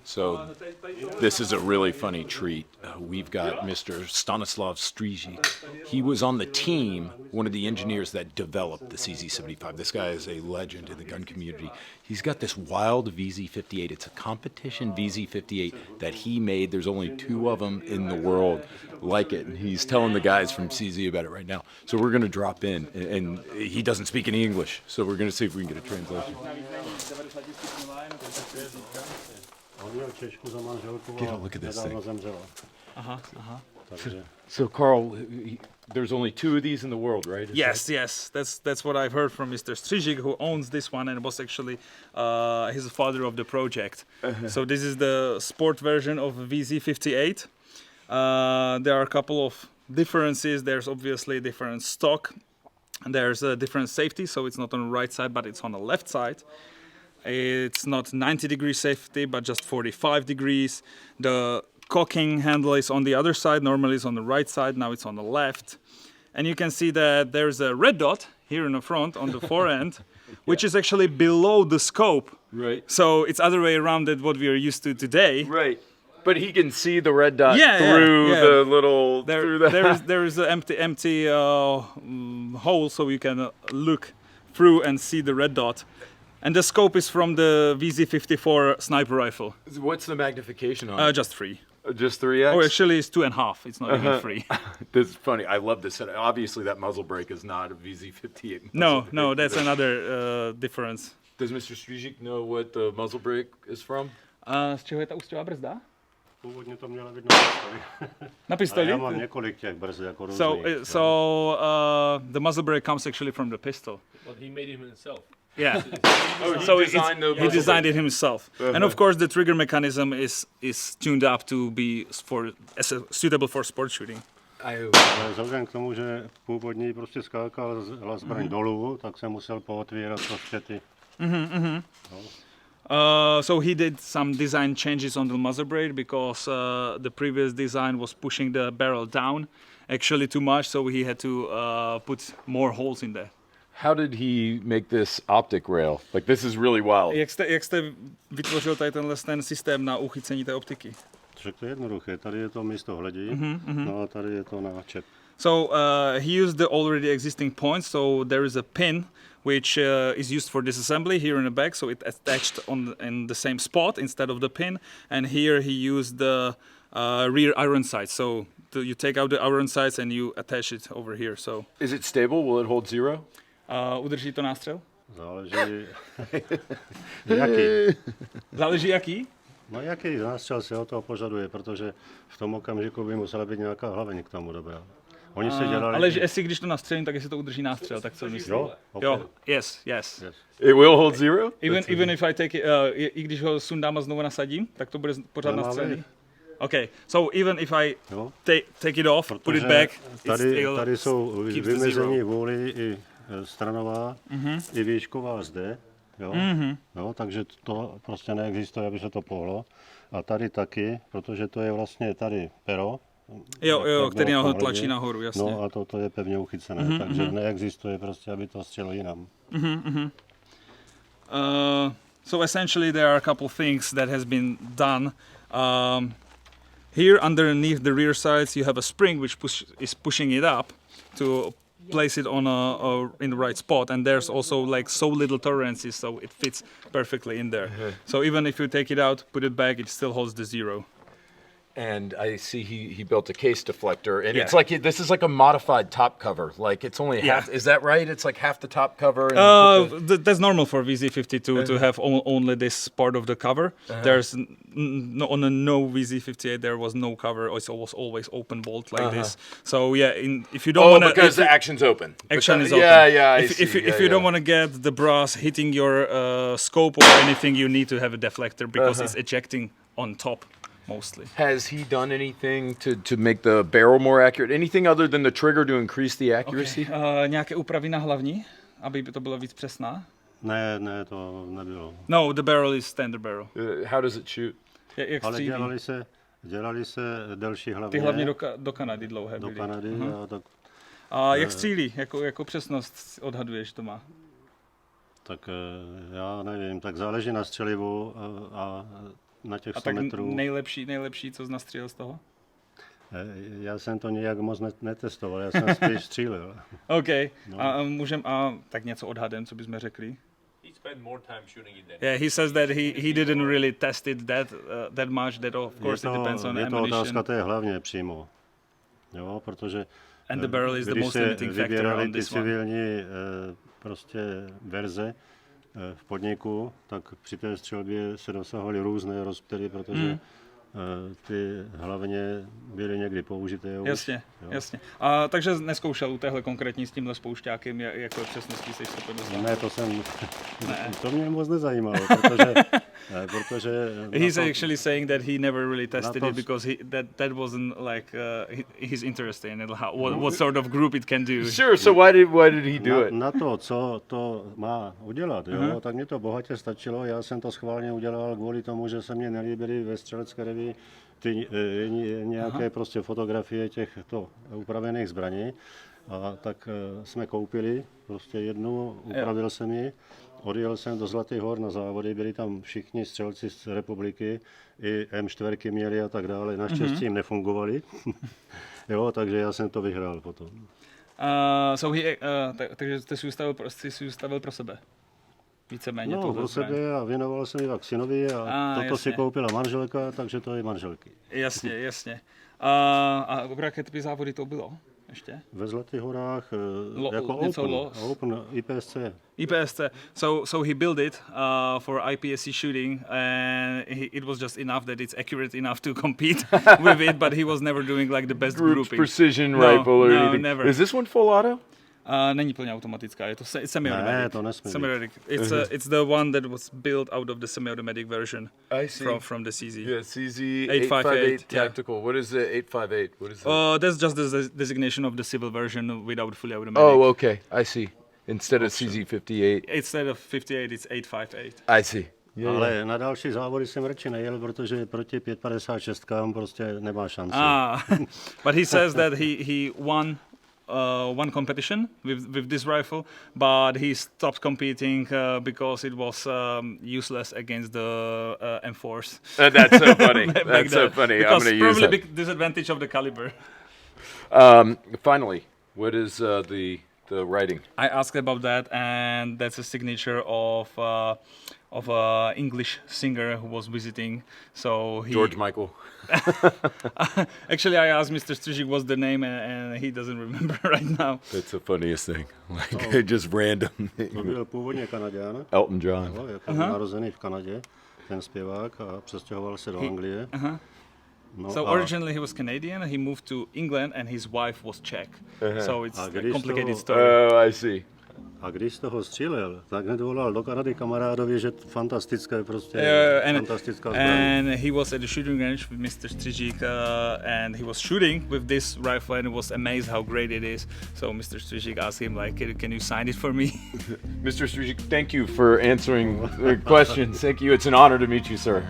So this is a really funny treat. We've got Mr. Stanislav Strizic. He was on the team, one of the engineers that developed the CZ75. This guy is a legend in the gun community. He's got this wild VZ58. It's a competition VZ58 that he made. There's only 2 of them in the world like it. And he's telling the guys from CZ about it right now. So we're going to drop in. And he doesn't speak any English. So we're going to see if we can get a translation. Get a look at this thing. So Carl, there's only 2 of these in the world, right? Yes. That's what I've heard from Mr. Strizic, who owns this one and was actually he's the father of the project. So this is the sport version of VZ58. There are a couple of differences. There's obviously different stock. There's a different safety, so it's not on the right side, but it's on the left side. It's not 90-degree safety, but just 45 degrees. The cocking handle is on the other side. Normally it's on the right side. Now it's on the left. And you can see that there's a red dot here in the front on the forend, which is actually below the scope. Right. So it's other way around than what we are used to today. Right. But he can see the red dot through the little... There is an empty hole, so you can look through and see the red dot. And the scope is from the VZ54 sniper rifle. What's the magnification on it? Just 3. Just 3x? Oh, actually it's 2.5. It's not even 3. This is funny. I love this. Obviously that muzzle brake is not a VZ58. No, that's another difference. Does Mr. Strizic know what the muzzle brake is from? Z čeho je ta ústěhová brzda? Původně to mělo být na pistoli. Na pistoli? Já mám několik těch brzd jako různých. So the muzzle brake comes actually from the pistol. Well, he made him himself. Yeah. So he designed it himself. And of course the trigger mechanism is tuned up to be suitable for sport shooting. Vzhledem k tomu, že původní prostě skákal zbraň dolů, tak se musel pootvírat prostě ty. So he did some design changes on the muzzle brake because the previous design was pushing the barrel down actually too much, so he had to put more holes in there. How did he make this optic rail? Like, this is really wild. Jak jste vytvořil tady ten systém na uchycení té optiky? Však to je jednoduché. Tady je to místo hledí, no a tady je to náčep. So he used the already existing points. So there is a pin which is used for disassembly here in the back. So it's attached in the same spot instead of the pin. And here he used the rear iron sights. So you take out the iron sights and you attach it over here. So is it stable? Will it hold 0? Udrží to nástřel? Záleží jaký. Záleží jaký? No jaký nástřel se o toho požaduje, protože v tom okamžiku by musela být nějaká hlaveň k tomu dobrá. Oni se dělali... Ale jestli když to nastřelím, tak jestli to udrží nástřel, tak co myslíš? Jo, okay. Jo, yes. It will hold 0? Even if I take it, i když ho sundám a znovu nasadím, tak to bude pořád nastřelený? Okay, so even if I take it off, put it back, tady jsou vymezení vůli i stranová, i výšková zde, jo? Jo, takže to prostě neexistuje, aby se to pohlo. A tady taky, protože to je vlastně tady pero. Jo, který ho tlačí nahoru, jasně. No a to je pevně uchycené, takže neexistuje prostě, aby to střelo jinam. So essentially there are a couple things that has been done. Here underneath the rear sides you have a spring which is pushing it up to place it on in the right spot, and there's also like so little tolerances, so it fits perfectly in there. So even if you take it out, put it back, it still holds the 0. And I see he built a case deflector, and it's like this is like a modified top cover. Like it's only half. Is that right? It's like half the top cover. And that's normal for VZ52 to have only this part of the cover. There's on a no VZ58 there was no cover. It was always open bolt like this. So yeah, if you don't want to, because the action's open. Action is open. Yeah. If you don't want to get the brass hitting your scope or anything, you need to have a deflector because it's ejecting on top. Mostly. Has he done anything to make the barrel more accurate? Anything other than the trigger to increase the accuracy? Nějaké úpravy na hlavní, aby to bylo víc přesná? Ne, to nebylo. No, the barrel is standard barrel. How does it shoot? Jak ale dělali se delší hlavně. Ty hlavně do Kanady dlouhé byly. Do Kanady. A jak střílí? Jako přesnost odhaduješ to má? Tak já nevím, tak záleží na střelivu a na těch A 100 tak metrů. nejlepší, co nastřelil z toho? Já jsem to nějak moc netestoval, já jsem spíš střílel. OK. A tak něco odhadem, co bychom řekli? He spent more time shooting it than Yeah, he says that he didn't really test it that much. That of course it depends on je to ammunition. otázka té hlavně přímo. Jo, protože And the barrel is the když most se limiting factor vybírali on ty this one. civilní prostě verze v podniku, tak při té střelbě se dosahovaly různé rozptyly, protože ty hlavně byly někdy použité už. Jasně, jo. jasně. A takže neskoušel u téhle konkrétní s tímhle spoušťákem, jako přesností jsi schopen dostat? Ne, to mě moc nezajímalo, protože He's na to- actually saying that he never really tested to- it because that wasn't like his interest in it, what sort of group it can do. Sure, so why did he do it? Na to, co to má udělat, jo, tak mě to bohatě stačilo. Já jsem to schválně udělal kvůli tomu, že se mně nelíbily ve střelecké revii ty nějaké prostě fotografie těchto upravených zbraní. A tak jsme koupili prostě jednu, upravil jsem ji, odjel jsem do Zlatých Hor na závody, byli tam všichni střelci z republiky, i M4 měli a tak dále. Naštěstí jim nefungovali, jo, takže já jsem to vyhrál potom. Takže jste si ustavil pro sebe. Víceméně No, tohle pro zbraň. sebe a věnoval jsem ji tak synovi a toto si jasně. koupila manželka, takže to je manželky. Jasně. A jaké typy závody to bylo ještě? Ve Zlatých Horách jako něco open IPSC. IPSC. So he built it for IPSC shooting, and it was just enough that it's accurate enough to compete with it, but he was never doing like the best Group grouping. precision rifle or no, anything. never. Is this one full auto? Není plně automatická, je to semi-automatic. Ne, to nesmí být. Semi-automatic. It's the one that was built out of the semi-automatic version I see. from the CZ. Yeah, CZ 858, 858 yeah. tactical. What is the 858? What is that? That's just the designation of the civil version without fully automatic. Oh, okay. I see. Instead of CZ 58. Instead of 58, it's 858. I see. Yeah. Ale na další závody jsem radši nejel, protože proti 556 prostě nemá šanci. But he says that he won one competition with this rifle, but he stopped competing because it was useless against the M4s. That's so funny. back That's so then. funny. I'm Because going to use probably that. big disadvantage of the caliber. Finally, what is the writing? I asked about that, and that's a signature of a English singer who was visiting. So he George Michael. Actually, I asked Mr. Strizic what's the name, and he doesn't remember right now. That's the funniest thing. Like just random. To byl původně Kanaďan, Elton John. jo, jako narozený v Kanadě, ten zpěvák, a přestěhoval se do Anglie. No So a originally he was Canadian. He moved to England, and his wife was Czech. So it's A a když complicated to- story. Oh, I see. A když z toho střílel, tak hned volal do Kanady kamarádovi, že fantastické prostě, fantastická zbraň. and he was at the shooting range with Mr. Strizic, and he was shooting with this rifle, and was amazed how great it is. So Mr. Strizic asked him, like, can you sign it for me? Mr. Strizic, thank you for answering the questions. Thank you. It's an honor to meet you, sir.